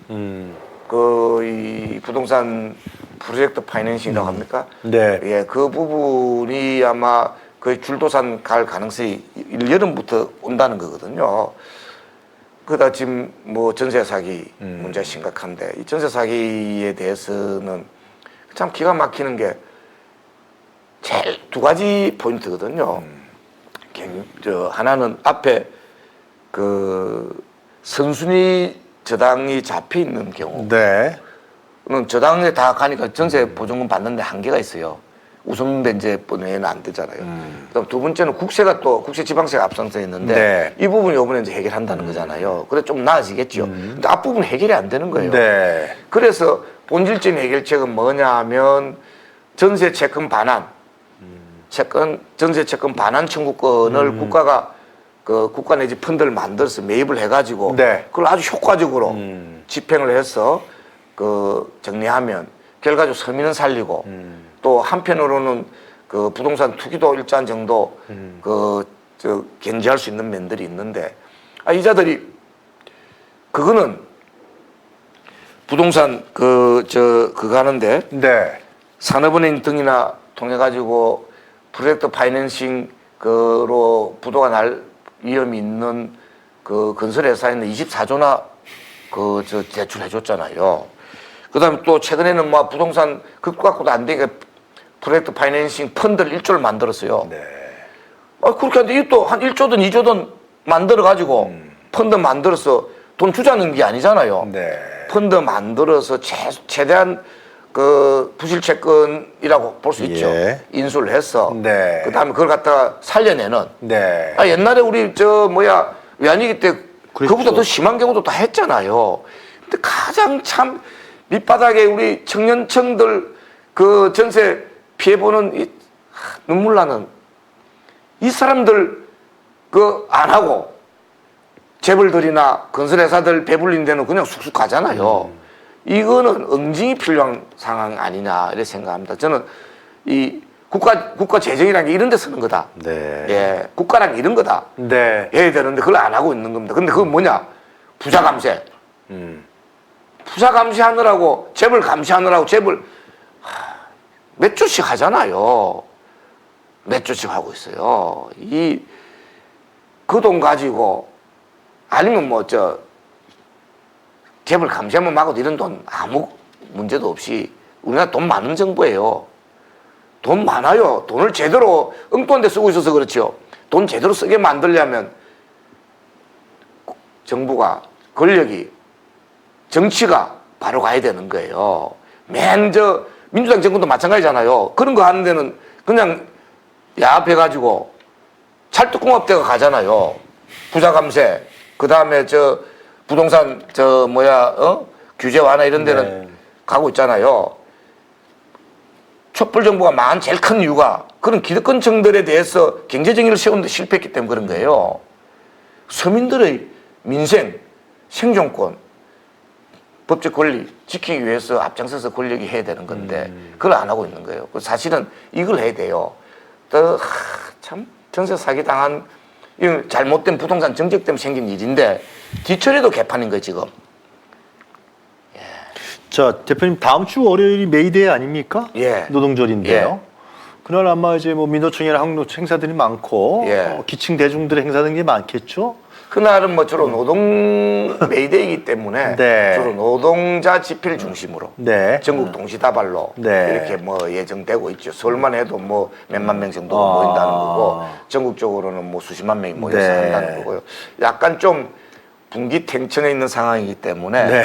이 부동산 프로젝트 파이낸싱이라고 합니까? 네. 예, 그 부분이 아마 거의 줄도산 갈 가능성이 여름부터 온다는 거거든요. 그러다 지금 뭐 전세 사기 문제가 심각한데 이 전세 사기에 대해서는 참 기가 막히는 게 제일 두 가지 포인트거든요. 하나는 앞에 그 선순위 저당이 잡혀 있는 경우. 네. 저당에 다 가니까 전세 보증금 받는데 한계가 있어요. 우선변제뿐에는 안 되잖아요. 그다음 두 번째는 국세가 또 국세 지방세가 앞서서 있는데 네. 이 부분 이번에 이제 해결한다는 거잖아요. 그래 좀 나아지겠죠. 근데 앞부분 해결이 안 되는 거예요. 네. 그래서 본질적인 해결책은 뭐냐면 전세 채권 반환, 전세 채권 반환 청구권을 국가가 그 국가 내지 펀드를 만들어서 매입을 해가지고 네. 그걸 아주 효과적으로 집행을 해서 그 정리하면 결과적으로 서민은 살리고 또 한편으로는 그 부동산 투기도 일정 정도 저 견제할 수 있는 면들이 있는데 이자들이 그거는 부동산 그거 하는데 네. 산업은행 등이나 통해 가지고 프로젝트 파이낸싱 그로 부도가 날 위험이 있는 그 건설회사에는 24조나 대출해 줬잖아요. 그다음에 또 최근에는 뭐 부동산 그거 갖고도 안 되게 프로젝트 파이낸싱 펀드를 1조를 만들었어요. 네. 그렇게 하는데 이게 또 한 1조든 2조든 만들어 가지고 펀드 만들어서 돈 주자는 게 아니잖아요. 네. 펀드 만들어서 최대한 그 부실채권이라고 볼 수 있죠. 예. 인수를 해서 네. 그다음에 그걸 갖다가 살려내는. 네. 옛날에 우리 외환위기 때 그랬죠. 그보다 더 심한 경우도 다 했잖아요. 근데 가장 참 밑바닥에 우리 청년층들 그 전세 피해 보는 눈물 나는 이 사람들 그 안 하고 재벌들이나 건설회사들 배불린 데는 그냥 쑥쑥 가잖아요. 이거는 응징이 필요한 상황 아니냐 이렇게 생각합니다. 저는 이 국가 재정이라는 게 이런 데 쓰는 거다. 네. 예, 국가란 게 이런 거다. 네. 해야 되는데 그걸 안 하고 있는 겁니다. 근데 그건 뭐냐? 부자 감세. 부자 감시하느라고 재벌 감시하느라고 재벌 몇 조씩 하잖아요. 몇 조씩 하고 있어요. 그 돈 가지고 아니면 재벌 감시하면 막아도 이런 돈 아무 문제도 없이 우리나라 돈 많은 정부예요. 돈 많아요. 돈을 제대로 엉뚱한 데 쓰고 있어서 그렇죠. 돈 제대로 쓰게 만들려면 정부가 권력이 정치가 바로 가야 되는 거예요. 민주당 정권도 마찬가지잖아요. 그런 거 하는 데는 그냥 야합해가지고 찰떡궁합대가 가잖아요. 부자 감세, 그 다음에 부동산 규제 완화 이런 데는 네. 가고 있잖아요. 촛불 정부가 망한 제일 큰 이유가 그런 기득권층들에 대해서 경제정의를 세우는데 실패했기 때문에 그런 거예요. 서민들의 민생, 생존권, 법적 권리 지키기 위해서 앞장서서 권력이 해야 되는 건데 그걸 안 하고 있는 거예요. 사실은 이걸 해야 돼요. 참 전세 사기 당한 이 잘못된 부동산 정책 때문에 생긴 일인데 뒤처리도 개판인 거예요 지금. 자, 대표님 다음 주 월요일이 메이데이 아닙니까? 예. 노동절인데요. 그날 아마 이제 민노총이나 항노총 행사들이 많고 예. 기층 대중들의 행사들이 많겠죠. 그날은 주로 노동 메이데이이기 때문에 네. 주로 노동자 집회를 중심으로 네. 전국 동시다발로 네. 이렇게 예정되고 있죠. 서울만 해도 몇만 명 정도가 모인다는 거고 전국적으로는 수십만 명이 모여서 네. 한다는 거고요. 약간 좀 분기탱천에 있는 상황이기 때문에 네.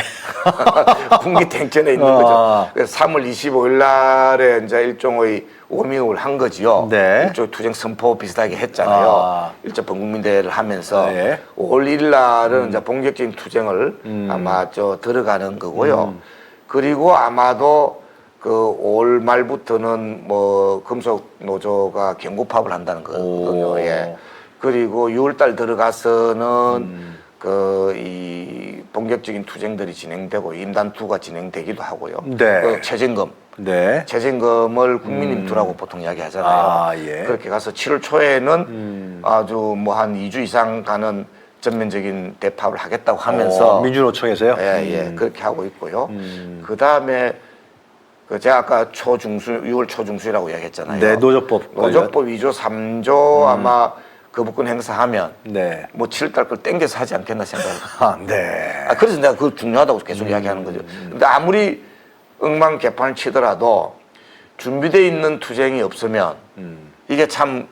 분기탱천에 있는 거죠. 그래서 3월 25일 날에 이제 일종의 워밍업을 한 거지요. 네. 일종의 투쟁 선포 비슷하게 했잖아요. 일종 범국민대회를 하면서 네. 5월 1일 날은 이제 본격적인 투쟁을 아마 들어가는 거고요. 그리고 아마도 그 5월 말부터는 금속 노조가 경고파업을 한다는 거거든요. 예. 그리고 6월 달 들어가서는 이 본격적인 투쟁들이 진행되고 임단투가 진행되기도 하고요. 네. 최저임금. 네. 최저임금을 국민임투라고 보통 이야기하잖아요. 예. 그렇게 가서 7월 초에는 아주 한 2주 이상 가는 전면적인 대파업을 하겠다고 하면서 민주노총에서요? 예, 그렇게 하고 있고요. 그 다음에 제가 아까 6월 초중수라고 이야기했잖아요. 네, 노조법. 노조법 2조, 3조 아마 거부권 행사하면 네. 7달 걸 땡겨서 하지 않겠나 생각합니다. 네. 그래서 내가 그거 중요하다고 계속 이야기하는 거죠. 근데 아무리 엉망 개판을 치더라도 준비되어 있는 투쟁이 없으면 이게 참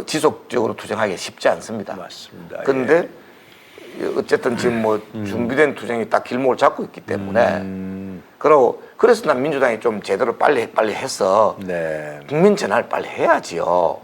지속적으로 투쟁하기 쉽지 않습니다. 맞습니다. 그런데 어쨌든 지금 준비된 투쟁이 딱 길목을 잡고 있기 때문에 그래서 난 민주당이 좀 제대로 빨리 해서 네. 국민 전화를 빨리 해야지요.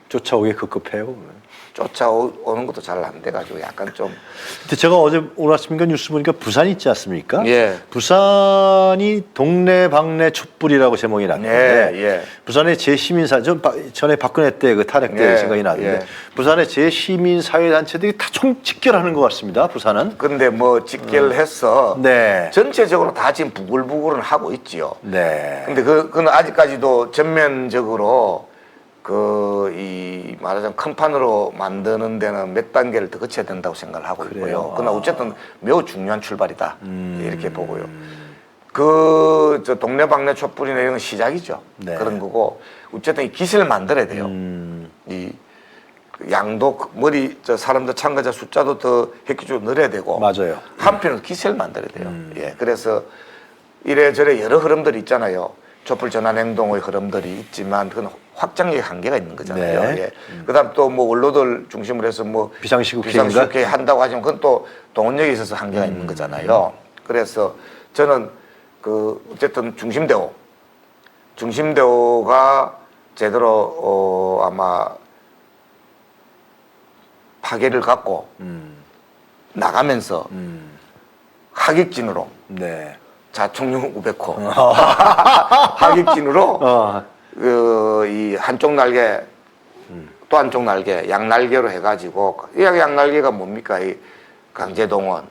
쫓아오기 급급해요. 쫓아오는 것도 잘 안 돼가지고 약간 좀. 근데 제가 어제 오늘 아침인가 뉴스 보니까 부산 있지 않습니까? 예. 부산이 동네방네 촛불이라고 제목이 났는데 예, 예. 부산의 제시민사 전에 박근혜 때 그 탄핵 때 예, 생각이 나는데 예. 부산의 제시민사회단체들이 다 총집결하는 것 같습니다. 부산은. 근데 뭐 직결해서 네. 전체적으로 다 지금 부글부글은 하고 있지요. 네. 근데 그건 아직까지도 전면적으로 말하자면 큰 판으로 만드는 데는 몇 단계를 더 거쳐야 된다고 생각을 하고 그래요? 있고요. 그러나 어쨌든 매우 중요한 출발이다. 이렇게 보고요. 저 동네방네 촛불이나 이런 건 시작이죠. 네. 그런 거고 어쨌든 이 기세를 만들어야 돼요. 이 양도 사람들 참가자 숫자도 더 획기적으로 늘어야 되고 맞아요. 한편으로 기세를 만들어야 돼요. 예, 그래서 이래저래 여러 흐름들이 있잖아요. 촛불 전환 행동의 흐름들이 있지만 그건 확장력의 한계가 있는 거잖아요. 네. 예. 그다음 또 뭐 언론들 중심으로 해서 뭐 비상시국회인가? 한다고 하지만 그건 또 동원력에 있어서 한계가 있는 거잖아요. 그래서 저는 어쨌든 중심대오가 제대로 아마 파괴를 갖고 나가면서 하객진으로 네. 자총용 500호 하객진으로 이 한쪽 날개 또 한쪽 날개 양날개로 해가지고 이 양날개가 뭡니까? 이 강제동원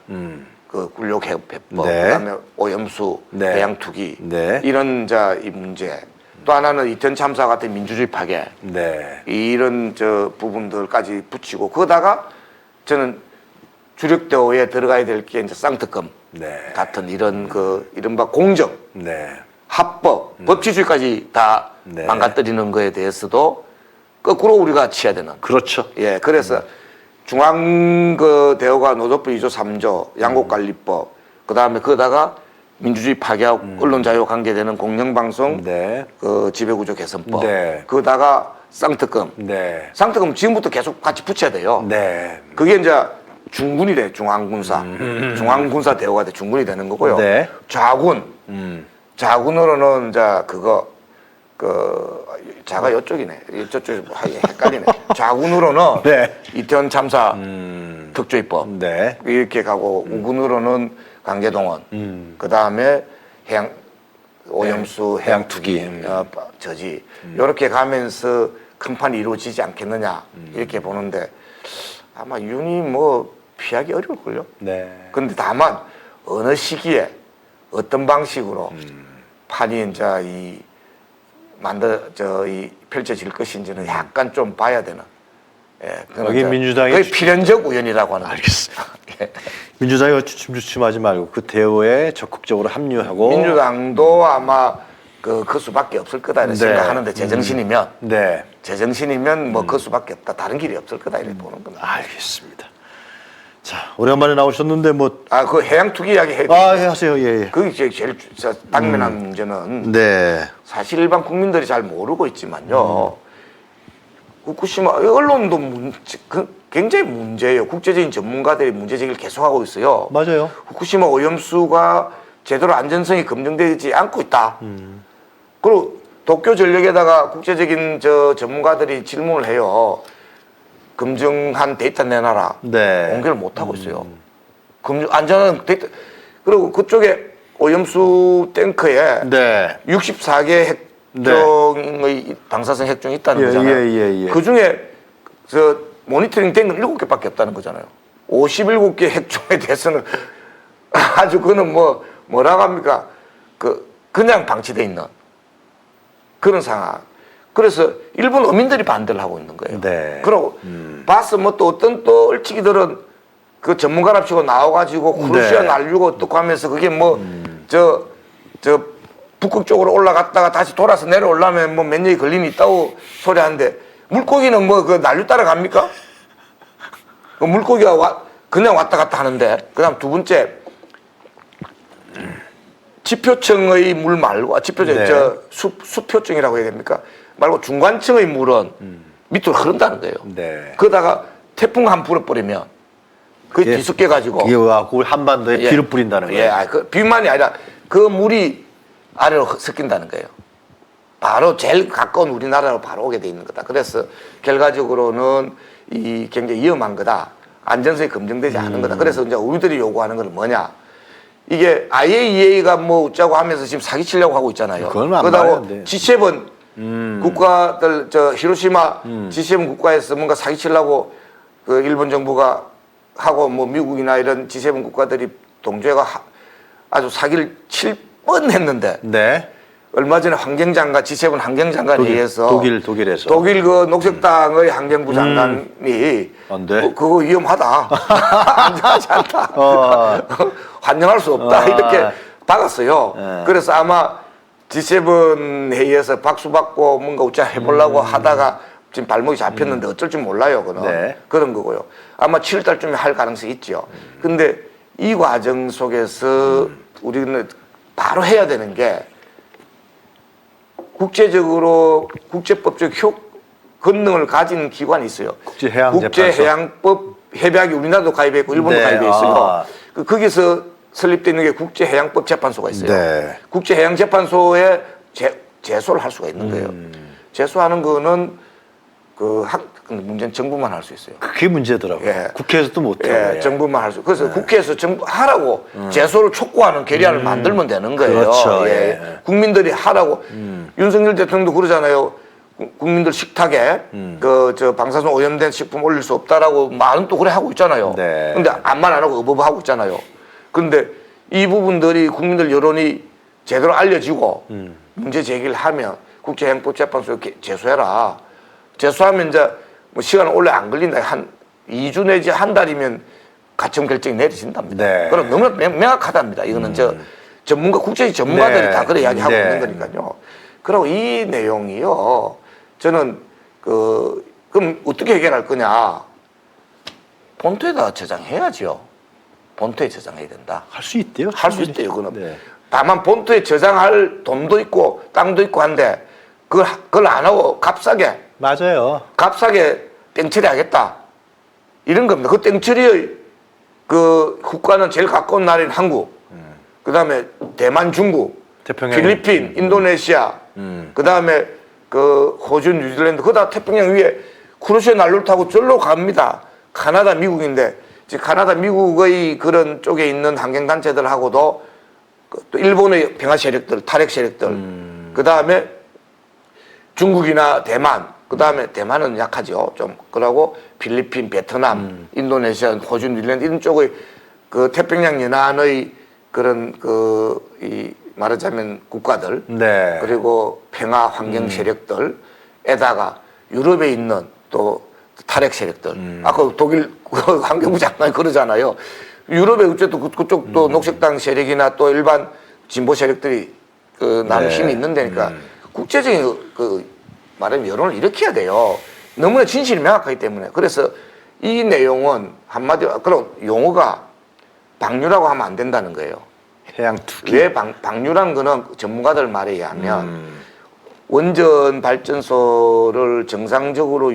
그 굴욕해법 네. 그다음에 오염수 네. 해양투기 네. 이런 이 문제 또 하나는 이태원 참사 같은 민주주의 파괴 네. 이런 부분들까지 붙이고 거기다가 저는 주력대오에 들어가야 될 게 이제 쌍특검 네. 같은 이런 이른바 공정 네. 합법 법치주의까지 다 네. 망가뜨리는 거에 대해서도 거꾸로 우리가 치야 되는. 그렇죠. 예, 그래서 중앙 대우가 노조법 2조 3조 양곡관리법 그다음에 거기다가 민주주의 파괴하고 언론 자유 관계되는 공영방송 네. 지배구조 개선법 네. 거기다가 쌍특검 네. 쌍특검 지금부터 계속 같이 붙여야 돼요. 네. 그게 이제 중군이 돼 중앙군사 중앙군사 대우가 돼 중군이 되는 거고요. 네. 좌군 자군으로는 이제 자가 이쪽이네. 저쪽이 헷갈리네. 좌군으로는 네. 이태원 참사 특조위법 네. 이렇게 가고 우군으로는 강제동원 그 다음에 오염수 해양투기 저지 이렇게 가면서 큰 판이 이루어지지 않겠느냐 이렇게 보는데 아마 윤이 뭐 피하기 어려울걸요. 네. 근데 다만 어느 시기에 어떤 방식으로 판이 이제 펼쳐질 것인지는 약간 좀 봐야 되는. 예, 여기 민주당이 거의 필연적 우연이라고 하는. 알겠습니다. 예. 민주당이 주춤주춤하지 말고 그 대우에 적극적으로 합류하고 민주당도 아마 그 수밖에 없을 거다 이렇게 네. 생각하는데 제정신이면 네. 뭐 그 수밖에 없다. 다른 길이 없을 거다 이렇게 보는 겁니다. 알겠습니다. 자, 오랜만에 나오셨는데 뭐 그 해양 투기 이야기 해야 돼. 예, 하세요. 예, 예. 그게 제일 당면한 문제는 네. 사실 일반 국민들이 잘 모르고 있지만요. 후쿠시마 언론도 굉장히 문제예요. 국제적인 전문가들이 문제 제기를 계속하고 있어요. 맞아요. 후쿠시마 오염수가 제대로 안전성이 검증되지 않고 있다. 그리고 도쿄 전력에다가 국제적인 전문가들이 질문을 해요. 검증한 데이터 내놔라. 네. 공개를 못 하고 있어요. 안전한 데이터. 그리고 그쪽에 오염수 탱크에 네. 64개 핵종의 방사성 핵종이 있다는 거잖아요. 그 중에 모니터링 된 건 7개밖에 없다는 거잖아요. 57개 핵종에 대해서는 아주 그는 뭐라고 합니까? 그냥 방치돼 있는 그런 상황. 그래서 일본 어민들이 반대를 하고 있는 거예요. 네. 그리고 봐서 또 어떤 또 얼치기들은 그 전문가랍시고 나와가지고 크루시아 네. 날리고 어떻고 하면서 그게 북극 쪽으로 올라갔다가 다시 돌아서 내려오려면 몇 년이 걸림이 있다고 소리하는데 물고기는 그 난류 따라갑니까? 그 물고기가 그냥 왔다 갔다 하는데 그다음 두 번째 지표층의 물 말고 지표층 네. 수표층이라고 해야 됩니까? 말고 중간층의 물은 밑으로 흐른다는 거예요. 네. 그러다가 태풍 한 불어버리면 그게 뒤섞여 가지고 그걸 한반도에 비를 뿌린다는 거예요. 그 비만이 아니라 그 물이 아래로 섞인다는 거예요. 바로 제일 가까운 우리나라로 바로 오게 돼 있는 거다. 그래서 결과적으로는 이 굉장히 위험한 거다. 안전성이 검증되지 않은 거다. 그래서 이제 우리들이 요구하는 건 뭐냐? 이게 IAEA가 뭐 어쩌고 하면서 지금 사기치려고 하고 있잖아요. 그건 안 그러다가 말이야, G7 국가들 저 히로시마 G7 국가에서 뭔가 사기치려고 그 일본 정부가 하고 뭐 미국이나 이런 G7 국가들이 동조해가 아주 사기를 칠 뻔했는데 네. 얼마 전에 환경장관 G7 환경장관에 의해서 독일에서 독일 그 녹색당의 환경부 장관이 안 돼. 그거 위험하다. 안전하지 않다. 환영할 수 없다. 이렇게 박았어요. 네. 그래서 아마 G7 회의에서 박수 받고 뭔가 우짜 해보려고 하다가 지금 발목이 잡혔는데 어쩔 줄 몰라요. 그는 네. 그런 거고요. 아마 7월 달쯤에 할 가능성이 있죠. 근데 이 과정 속에서 우리는 바로 해야 되는 게 국제적으로 국제법적 권능을 가진 기관이 있어요. 국제해양법 협약이 우리나라도 가입했고 일본도 네. 가입해 있어요. 거기서 설립되어 있는 게 국제해양법 재판소가 있어요. 네. 국제해양재판소에 제소를 할 수가 있는 거예요. 제소하는 거는 문제는 정부만 할 수 있어요. 그게 문제더라고요. 예. 국회에서도 못해요. 예, 정부만 할 수. 그래서 국회에서 정부 하라고 제소를 촉구하는 결의안을 만들면 되는 거예요. 그렇죠. 예. 예. 국민들이 하라고. 윤석열 대통령도 그러잖아요. 국민들 식탁에 저 방사선 오염된 식품 올릴 수 없다라고 말은 또 그래 하고 있잖아요. 네. 근데 암만 안 하고 어버버 하고 있잖아요. 근데 이 부분들이 국민들 여론이 제대로 알려지고 문제 제기를 하면 국제해양법재판소에 제소해라. 제소하면 이제 뭐 시간은 원래 안 걸린다. 한 2주 내지 한 달이면 가처분 결정이 내려진답니다. 네. 그럼 너무 명확하답니다. 이거는 저 국제적 전문가들이 네. 다 그래 이야기하고 네. 있는 거니까요. 그리고 이 내용이요. 저는 그럼 어떻게 해결할 거냐? 본토에다 저장해야죠. 본토에 저장해야 된다. 할 수 있대요. 할 수 있대요. 그는. 네. 다만 본토에 저장할 돈도 있고 땅도 있고 한데 그걸 안 하고 맞아요. 값싸게 땡처리 하겠다. 이런 겁니다. 그 땡처리의 그 국가는 제일 가까운 나라인 한국, 그 다음에 대만, 중국, 태평양. 필리핀, 인도네시아, 그 다음에 그 호주, 뉴질랜드, 그다 태평양 위에 크루즈 난로를 타고 절로 갑니다. 카나다, 미국인데, 카나다, 미국의 그런 쪽에 있는 환경단체들하고도 또 일본의 평화 세력들, 탈핵 세력들, 그 다음에 중국이나 대만, 그 다음에 대만은 약하죠. 좀. 그러고 필리핀, 베트남, 인도네시아, 호주, 뉴질랜드 이런 쪽의 그 태평양 연안의 그런 말하자면 국가들. 네. 그리고 평화 환경 세력들에다가 유럽에 있는 또 탈핵 세력들. 아까 독일 환경부 장관이 그러잖아요. 유럽에 어쨌든 그쪽도 녹색당 세력이나 또 일반 진보 세력들이 나름 네. 힘이 있는 데니까 국제적인 말하면 여론을 일으켜야 돼요. 너무나 진실이 명확하기 때문에. 그래서 이 내용은 한마디로, 그럼 용어가 방류라고 하면 안 된다는 거예요. 해양 투기. 왜 방류란 거는 전문가들 말에 의하면 원전 발전소를 정상적으로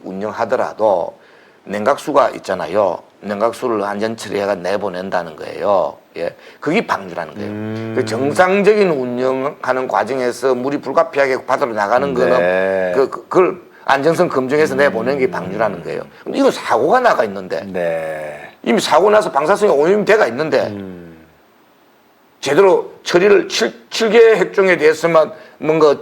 운영하더라도 냉각수가 있잖아요. 냉각수를 안전처리해가 내보낸다는 거예요. 예, 그게 방류라는 거예요. 그 정상적인 운영하는 과정에서 물이 불가피하게 바다로 나가는 거는 네. 그걸 안정성 검증해서 내보내는 게 방류라는 거예요. 근데 이건 사고가 나가 있는데 네. 이미 사고 나서 방사성이 오염이 돼가 있는데 제대로 처리를 7개 핵종에 대해서만 뭔가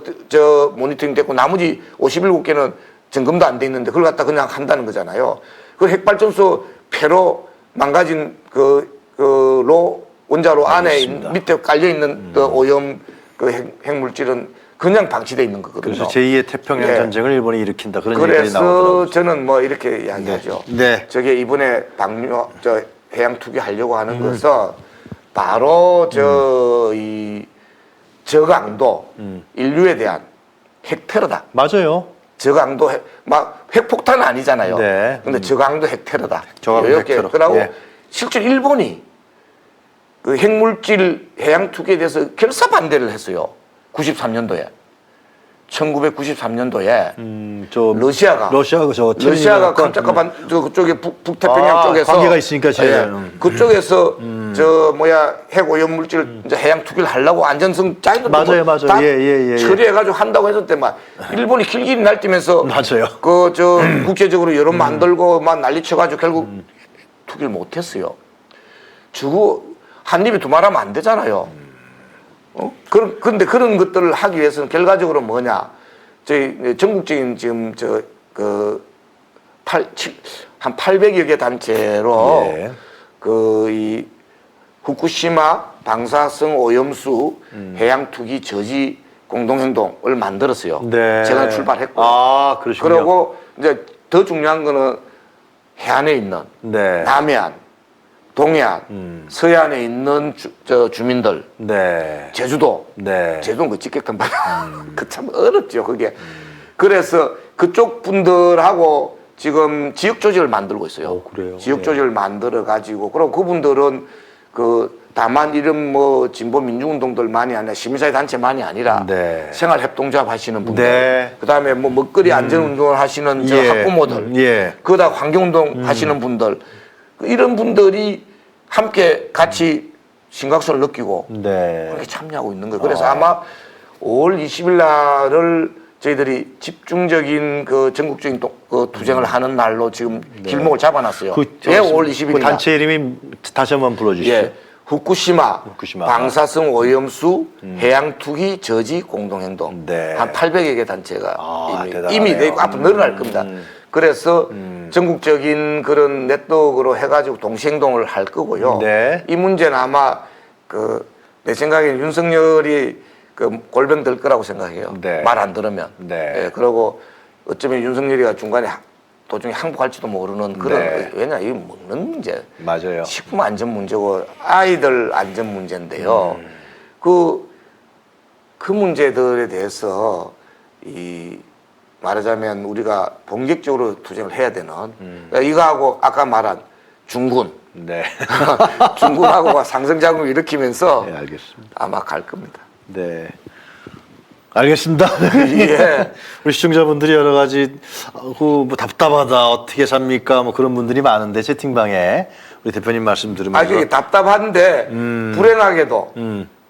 모니터링 됐고 나머지 57개는 점검도 안 돼 있는데 그걸 갖다 그냥 한다는 거잖아요. 그 핵발전소 폐로 망가진 원자로 알겠습니다. 안에 밑에 깔려 있는 그 오염 핵물질은 그냥 방치돼 있는 거거든요. 그래서 제2의 태평양 네. 전쟁을 일본이 일으킨다 그런 얘기가 그래서 나오더라고요. 저는 뭐 이렇게 이야기하죠. 네. 저게 이번에 해양 투기 하려고 하는 것은 바로 이 저강도 인류에 대한 핵 테러다. 맞아요. 저강도 막 핵폭탄은 아니잖아요. 네. 근데 저강도 핵 테러다. 저강도 이렇게 핵 테러. 그러고 예. 실제 일본이 그 핵물질 해양 투기에 대해서 결사 반대를 했어요. 93년도에. 1993년도에 저 러시아가 저 러시아가 깜짝깜짝 그쪽에 북태평양 쪽에서 관계가 있으니까 제가 그쪽에서 저 뭐야 핵 오염 물질 이제 해양 투기를 하려고 안전성 짜이는 맞아요. 다 예. 처리해가지고 한다고 했을 때 막 일본이 길길이 날뛰면서 맞아요. 그 저 국제적으로 여론 만들고 막 난리쳐가지고 결국 투기를 못했어요. 주고 한 입에 두 말하면 안 되잖아요. 그런데 그런 것들을 하기 위해서는 결과적으로 뭐냐? 저희 전국적인 지금 한 800여 개 단체로 예. 이 후쿠시마 방사성 오염수 해양 투기 저지 공동행동을 만들었어요. 네. 제가 출발했고. 그러시군요. 그리고 이제 더 중요한 거는 해안에 있는 네. 남해안, 동해안, 서해안에 있는 주민들, 네. 제주도, 네. 제주도는 그 직격탄 바다. 그 참 어렵죠, 그게. 그래서 그쪽 분들하고 지금 지역 조직을 만들고 있어요. 그래요? 지역 조직을 만들어 가지고, 그리고 그분들은 다만 이런 뭐 진보 민주운동들만이 아니라 시민사회 단체만이 아니라 네. 생활협동조합 하시는 분들, 네. 그다음에 뭐 먹거리 안전운동을 하시는 저 예. 학부모들, 예. 그러다 환경운동 하시는 분들, 이런 분들이 함께 같이 심각성을 느끼고 네. 그렇게 참여하고 있는 거예요. 그래서 아마 5월 20일 날을 저희들이 집중적인 그 전국적인 투쟁을 하는 날로 지금 길목을 잡아놨어요. 예, 5월 20일. 그 단체 이름이 다시 한번 불러주시죠. 예, 후쿠시마 후쿠시마. 방사성 오염수 해양 투기 저지 공동행동. 네. 한 800여 개 단체가 대단하네요. 이미 돼 있고 앞으로 늘어날 겁니다. 그래서 전국적인 그런 네트워크로 해가지고 동시행동을 할 거고요. 네. 이 문제는 아마 내 생각에는 윤석열이 골병 들 거라고 생각해요. 네. 말 안 들으면. 네. 예, 그리고 어쩌면 윤석열이가 중간에 도중에 항복할지도 모르는 그런 네. 왜냐 이 먹는 문제, 맞아요. 식품 안전 문제고 아이들 안전 문제인데요. 그 문제들에 대해서 말하자면 우리가 본격적으로 투쟁을 해야 되는 그러니까 이거하고 아까 말한 중군 네. 중군하고 상승작용을 일으키면서 네, 알겠습니다. 아마 갈 겁니다. 네. 알겠습니다. 예. 우리 시청자분들이 여러 가지 뭐 답답하다 어떻게 삽니까 뭐 그런 분들이 많은데 채팅방에 우리 대표님 말씀 들으면서 아주 답답한데 불행하게도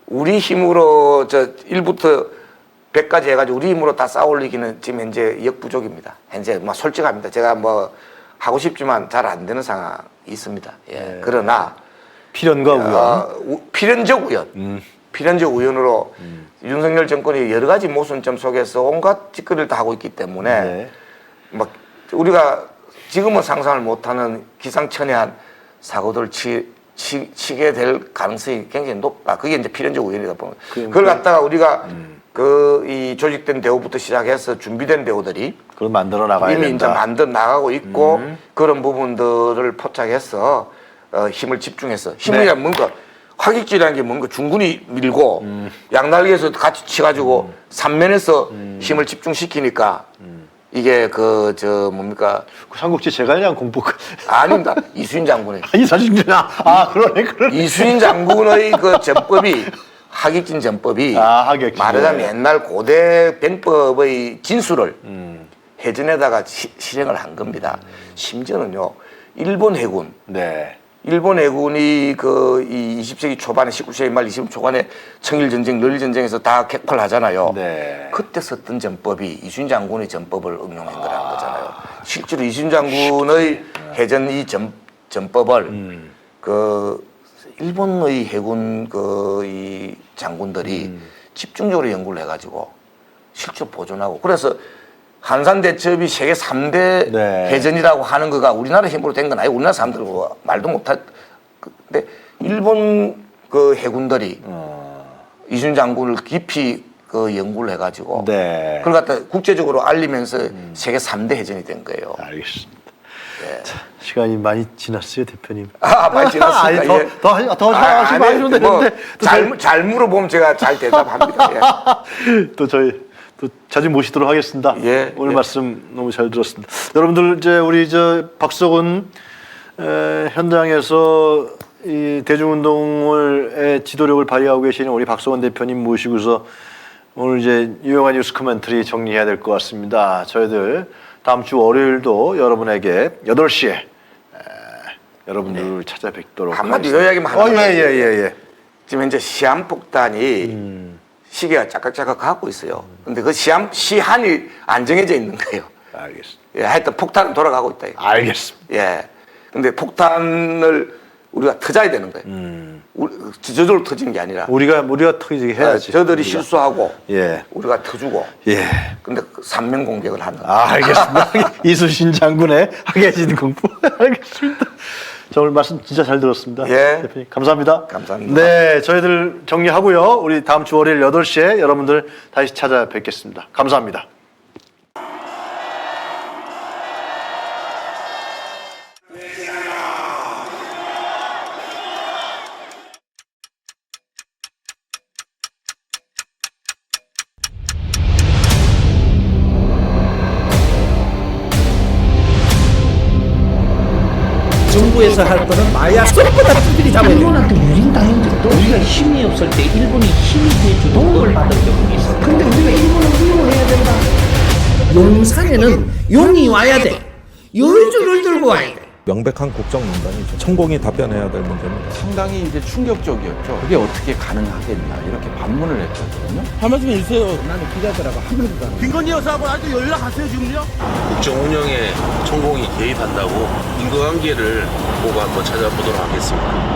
우리 힘으로 1부터 100까지 해가지고 우리 힘으로 다 쌓아올리기는 지금 현재 역부족입니다. 현재 뭐 솔직합니다. 제가 뭐 하고 싶지만 잘 안 되는 상황이 있습니다. 예. 네. 그러나 필연과 우연. 필연적 우연. 필연적 우연으로 윤석열 정권이 여러 가지 모순점 속에서 온갖 짓거리를 다 하고 있기 때문에 네. 막 우리가 지금은 상상을 못하는 기상천외한 사고들 치게 될 가능성이 굉장히 높다. 그게 이제 필연적 우연이다 보면 그걸 갖다가 우리가 이 조직된 대우부터 시작해서 준비된 대우들이 그걸 만들어 나가야 이미 된다. 이제 만들어 나가고 있고 그런 부분들을 포착해서 힘을 집중해서 힘이란 뭔가 화객질이라는 게 뭔가 중군이 밀고 양날개에서 같이 치가지고 삼면에서 힘을 집중시키니까 이게 뭡니까 그 삼국지 제갈량 공포 아닙니다. 이수인 장군의 이사진구나. 그러네. 이수인 장군의 그 전법이 하객진 전법이 하객진. 말하자면 옛날 고대 병법의 진수를 해전에다가 실행을 한 겁니다. 심지어는요 일본 해군 네. 일본 해군이 이 20세기 초반에 19세기 말 20세기 초반에 청일전쟁, 러일전쟁에서 다 객파를 하잖아요. 네. 그때 썼던 전법이 이순신 장군의 전법을 응용한 거잖아요. 실제로 이순신 장군의 해전 이 전법을 일본의 해군 이 장군들이 집중적으로 연구를 해가지고 실제로 보존하고 그래서 한산대첩이 세계 3대 네. 해전이라고 하는 거가 우리나라 힘으로 된 건 아니고 우리나라 사람들 말도 못할 근데 일본 해군들이 이순신 장군을 깊이 연구를 해가지고 네. 그걸 갖다 국제적으로 알리면서 세계 3대 해전이 된 거예요. 알겠습니다. 예. 자, 시간이 많이 지났어요, 대표님. 많이 지났습니까? 아니, 예. 더 하시면 되는데. 잘 물어보면 제가 잘 대답합니다. 예. 또 자주 모시도록 하겠습니다. 예, 오늘 예. 말씀 너무 잘 들었습니다. 여러분들 이제 우리 박석은 현장에서 이 대중운동의 지도력을 발휘하고 계시는 우리 박석은 대표님 모시고서 오늘 이제 유용한 뉴스 코멘터리 정리해야 될 것 같습니다. 저희들 다음 주 월요일도 여러분에게 8시에 여러분들을 찾아뵙도록 한마디 하겠습니다. 이야기만 하나. 예. 지금 현재 시한폭탄이 시기가 짝짝짝 하고 있어요. 근데 그 시한이 안 정해져 있는 거예요. 알겠습니다. 예, 하여튼 폭탄은 돌아가고 있다. 이거. 알겠습니다. 예. 근데 폭탄을 우리가 터져야 되는 거예요. 저절로 터지는 게 아니라. 우리가 터지게 해야지. 저들이 우리가. 실수하고 예. 우리가 터주고. 예. 근데 그 삼면 공격을 하는. 알겠습니다. 이수신 장군의 하계진 공부. 알겠습니다. 저 오늘 말씀 진짜 잘 들었습니다. 예. 대표님 감사합니다. 감사합니다. 네, 저희들 정리하고요. 우리 다음 주 월요일 8시에 여러분들 다시 찾아뵙겠습니다. 감사합니다. 정부에서 할 거는 마약 쏙보다 두들이 잡아야 돼. 일본한테 유린당했는데 또 우리가 힘이 없을 때 일본이 힘이 돼주는 도움을 받은 경우가 있어. 근데 우리가 일본을 이용해야 된다. 용산에는 용이 와야 돼. 요주를 들고 와야 돼. 명백한 국정농단이죠. 천공이 답변해야 될 문제입니다. 상당히 이제 충격적이었죠. 그게 어떻게 가능하겠냐 이렇게 반문을 했거든요. 한 말씀 해주세요. 나는 기자들하고 한 번도 안 해. 김건희 여사하고 아직 연락하세요 지금요? 국정 운영에 천공이 개입한다고 인과관계를 보고 한번 찾아보도록 하겠습니다.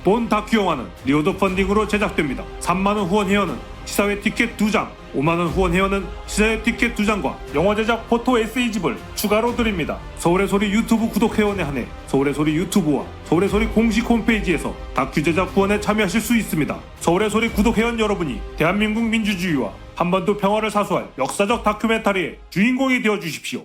본 다큐 영화는 리오더 펀딩으로 제작됩니다. 3만원 후원 회원은 시사회 티켓 2장, 5만원 후원 회원은 시사회 티켓 2장과 영화 제작 포토 에세이집을 추가로 드립니다. 서울의 소리 유튜브 구독 회원에 한해 서울의 소리 유튜브와 서울의 소리 공식 홈페이지에서 다큐 제작 후원에 참여하실 수 있습니다. 서울의 소리 구독 회원 여러분이 대한민국 민주주의와 한반도 평화를 사수할 역사적 다큐멘터리의 주인공이 되어 주십시오.